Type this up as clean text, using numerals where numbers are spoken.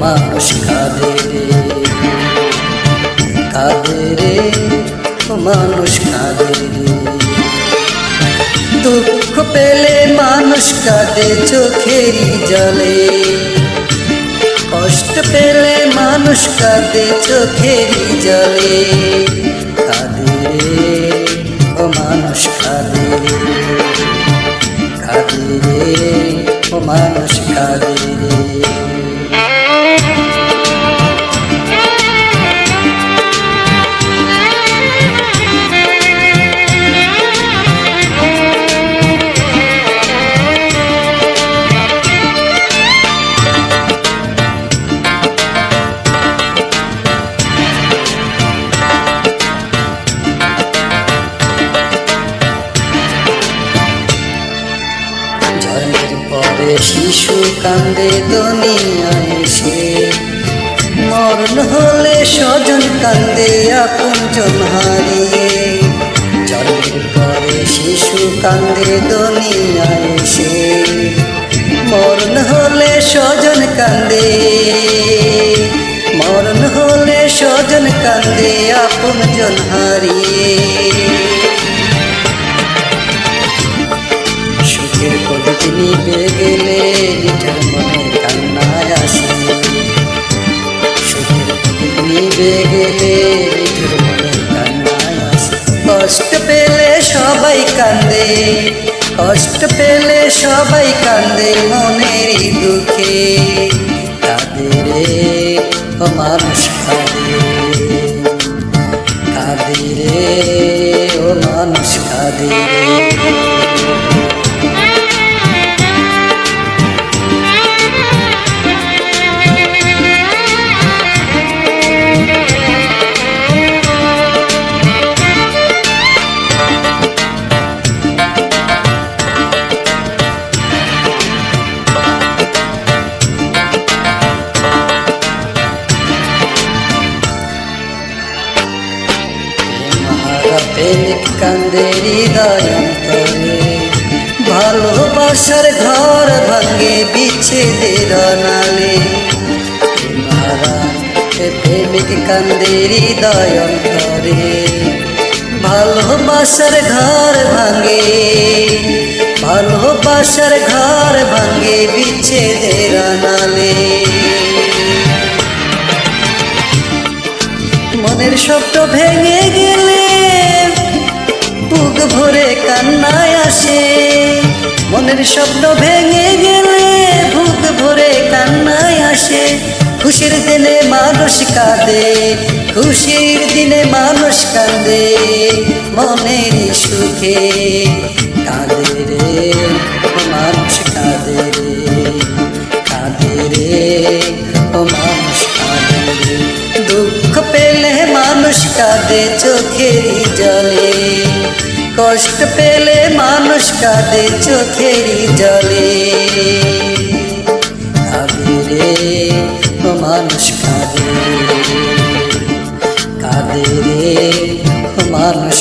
মানুষ কাঁদে রে, কাঁদে রে ও মানুষ কাঁদে রে। দুঃখ পেলে মানুষ কাঁদে চোখেরই জলে, কষ্ট পেলে মানুষ কাঁদে চোখেরই জলে। কাঁদে রে ও মানুষ কাঁদে রে, কাঁদে রে ও মানুষ কাঁদে রে। জন্মের পরে শিশু কান্দে দুনিয়ায় এসে, মরণ হলে স্বজন কান্দে আপনজন হারিয়ে। জন্মের পরে শিশু কান্দে দুনিয়ায় এসে, মরণ হলে স্বজন কান্দে, মরণ হলে স্বজন কান্দে আপনজন হারিয়ে। সুখের প্রদীপ নিভে গেলে নিঠুর মনে কান্নায় আসে, সুখের প্রদীপ নিভে গেলে নিঠুর মনে কান্নায় আসে। কষ্ট পেলে সবাই কান্দে, কষ্ট পেলে সবাই কান্দে মনেরই দুঃখে। কাঁদে রে ও মানুষ কাঁদে, কাঁদে রে ও মানুষ কাঁদে রে। প্রেমিক কান্দে হৃদয় অন্তরে, ভালোবাসার ঘর ভাঙে বিচ্ছেদের নালে। প্রেমিক কান্দে হৃদয় অন্তরে, ভালোবাসার ঘর ভাঙে, ভালোবাসার ঘর ভাঙে বিচ্ছেদের নালে। মনের স্বপ্ন ভেঙে গেলে বুক ভরে কান্নায় আসে, মনের স্বপ্ন ভেঙে গেলে বুক ভরে কান্নায় আসে। খুশির দিনে মানুষ কাঁদে, খুশির দিনে মানুষ কাঁদে মনের সুখে। কাঁদে রে ও মানুষ কাঁদে রে, কাঁদে রে ও মানুষ কাঁদে রে। দুঃখ পেলে মানুষ কাঁদে চোখেরই জলে, কষ্ট পেলে মানুষ কাঁদে চোখেরই জলে। কাঁদে রে ও মানুষ কাঁদে রে, কাঁদে রে ও মানুষ